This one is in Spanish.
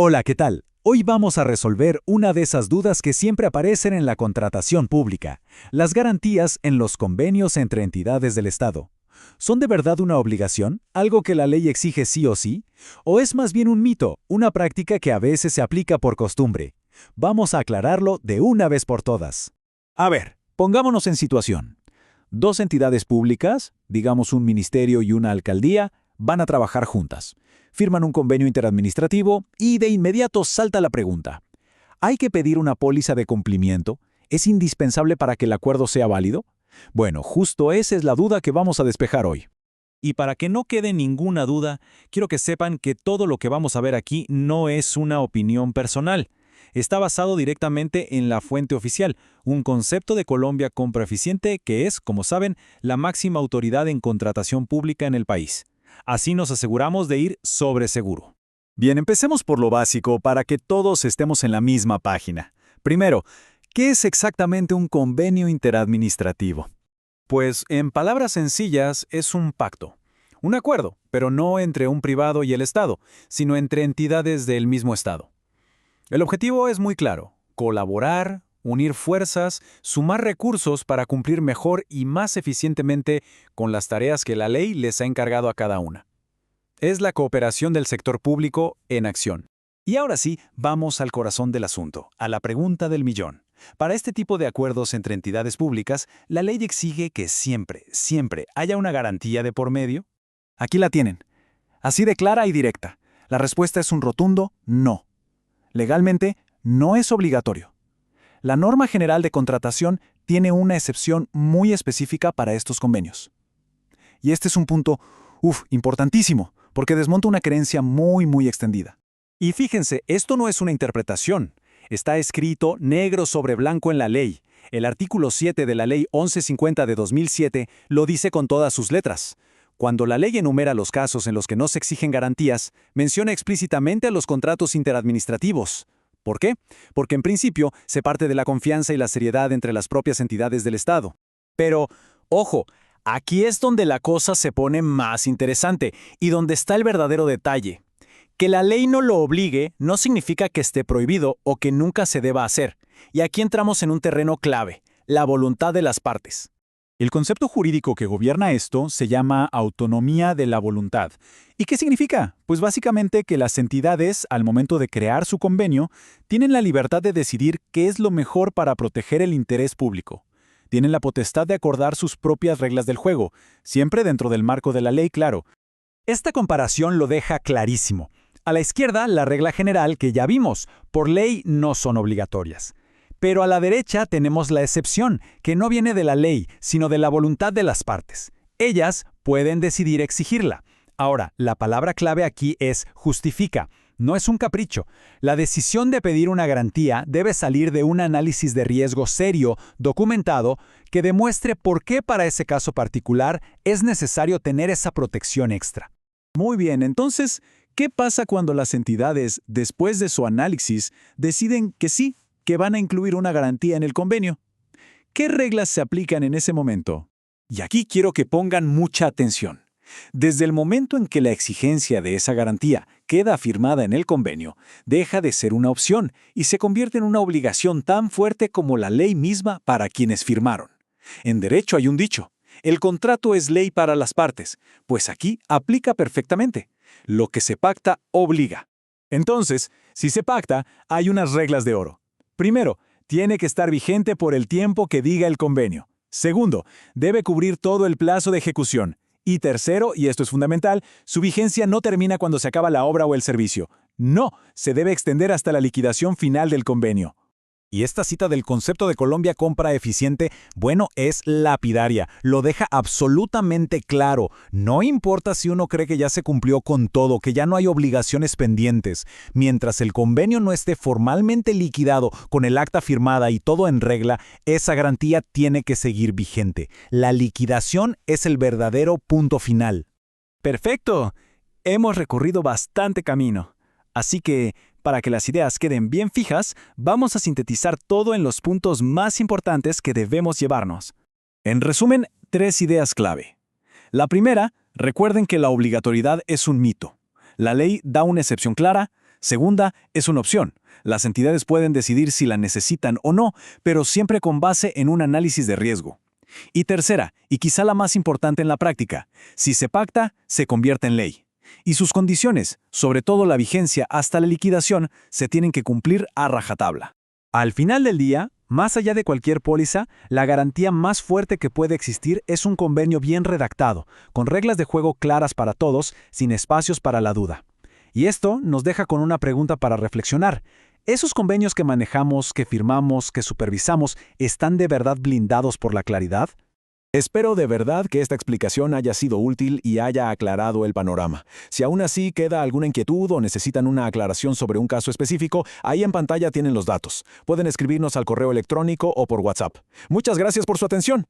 Hola, ¿qué tal? Hoy vamos a resolver una de esas dudas que siempre aparecen en la contratación pública, las garantías en los convenios entre entidades del Estado. ¿Son de verdad una obligación, algo que la ley exige sí o sí? ¿O es más bien un mito, una práctica que a veces se aplica por costumbre? Vamos a aclararlo de una vez por todas. A ver, pongámonos en situación. Dos entidades públicas, digamos un ministerio y una alcaldía, van a trabajar juntas. Firman un convenio interadministrativo y de inmediato salta la pregunta. ¿Hay que pedir una póliza de cumplimiento? ¿Es indispensable para que el acuerdo sea válido? Bueno, justo esa es la duda que vamos a despejar hoy. Y para que no quede ninguna duda, quiero que sepan que todo lo que vamos a ver aquí no es una opinión personal. Está basado directamente en la fuente oficial, un concepto de Colombia Compra Eficiente que es, como saben, la máxima autoridad en contratación pública en el país. Así nos aseguramos de ir sobre seguro. Bien, empecemos por lo básico para que todos estemos en la misma página. Primero, ¿qué es exactamente un convenio interadministrativo? Pues, en palabras sencillas, es un pacto. Un acuerdo, pero no entre un privado y el Estado, sino entre entidades del mismo Estado. El objetivo es muy claro: colaborar, unir fuerzas, sumar recursos para cumplir mejor y más eficientemente con las tareas que la ley les ha encargado a cada una. Es la cooperación del sector público en acción. Y ahora sí, vamos al corazón del asunto, a la pregunta del millón. Para este tipo de acuerdos entre entidades públicas, la ley exige que siempre haya una garantía de por medio. Aquí la tienen, así de clara y directa. La respuesta es un rotundo no. Legalmente, no es obligatorio. La norma general de contratación tiene una excepción muy específica para estos convenios. Y este es un punto, importantísimo, porque desmonta una creencia muy extendida. Y fíjense, esto no es una interpretación. Está escrito negro sobre blanco en la ley. El artículo 7 de la Ley 1150 de 2007 lo dice con todas sus letras. Cuando la ley enumera los casos en los que no se exigen garantías, menciona explícitamente a los contratos interadministrativos. ¿Por qué? Porque en principio se parte de la confianza y la seriedad entre las propias entidades del Estado. Pero, ojo, aquí es donde la cosa se pone más interesante y donde está el verdadero detalle. Que la ley no lo obligue no significa que esté prohibido o que nunca se deba hacer. Y aquí entramos en un terreno clave: la voluntad de las partes. El concepto jurídico que gobierna esto se llama autonomía de la voluntad. ¿Y qué significa? Pues básicamente que las entidades, al momento de crear su convenio, tienen la libertad de decidir qué es lo mejor para proteger el interés público. Tienen la potestad de acordar sus propias reglas del juego, siempre dentro del marco de la ley, claro. Esta comparación lo deja clarísimo. A la izquierda, la regla general que ya vimos: por ley no son obligatorias. Pero a la derecha tenemos la excepción, que no viene de la ley, sino de la voluntad de las partes. Ellas pueden decidir exigirla. Ahora, la palabra clave aquí es justifica. No es un capricho. La decisión de pedir una garantía debe salir de un análisis de riesgo serio, documentado, que demuestre por qué para ese caso particular es necesario tener esa protección extra. Muy bien, entonces, ¿qué pasa cuando las entidades, después de su análisis, deciden que sí, que van a incluir una garantía en el convenio? ¿Qué reglas se aplican en ese momento? Y aquí quiero que pongan mucha atención. Desde el momento en que la exigencia de esa garantía queda firmada en el convenio, deja de ser una opción y se convierte en una obligación tan fuerte como la ley misma para quienes firmaron. En derecho hay un dicho: el contrato es ley para las partes, pues aquí aplica perfectamente. Lo que se pacta obliga. Entonces, si se pacta, hay unas reglas de oro. Primero, tiene que estar vigente por el tiempo que diga el convenio. Segundo, debe cubrir todo el plazo de ejecución. Y tercero, y esto es fundamental, su vigencia no termina cuando se acaba la obra o el servicio. No, se debe extender hasta la liquidación final del convenio. Y esta cita del concepto de Colombia Compra Eficiente, bueno, es lapidaria. Lo deja absolutamente claro. No importa si uno cree que ya se cumplió con todo, que ya no hay obligaciones pendientes. Mientras el convenio no esté formalmente liquidado, con el acta firmada y todo en regla, esa garantía tiene que seguir vigente. La liquidación es el verdadero punto final. ¡Perfecto! Hemos recorrido bastante camino. Así que, para que las ideas queden bien fijas, vamos a sintetizar todo en los puntos más importantes que debemos llevarnos. En resumen, 3 ideas clave. La primera, recuerden que la obligatoriedad es un mito. La ley da una excepción clara, Segunda, es una opción. Las entidades pueden decidir si la necesitan o no, pero siempre con base en un análisis de riesgo. Y tercera, y quizá la más importante en la práctica, si se pacta, se convierte en ley. Y sus condiciones, sobre todo la vigencia hasta la liquidación, se tienen que cumplir a rajatabla. Al final del día, más allá de cualquier póliza, la garantía más fuerte que puede existir es un convenio bien redactado, con reglas de juego claras para todos, sin espacios para la duda. Y esto nos deja con una pregunta para reflexionar. ¿Esos convenios que manejamos, que firmamos, que supervisamos, están de verdad blindados por la claridad? Espero de verdad que esta explicación haya sido útil y haya aclarado el panorama. Si aún así queda alguna inquietud o necesitan una aclaración sobre un caso específico, ahí en pantalla tienen los datos. Pueden escribirnos al correo electrónico o por WhatsApp. Muchas gracias por su atención.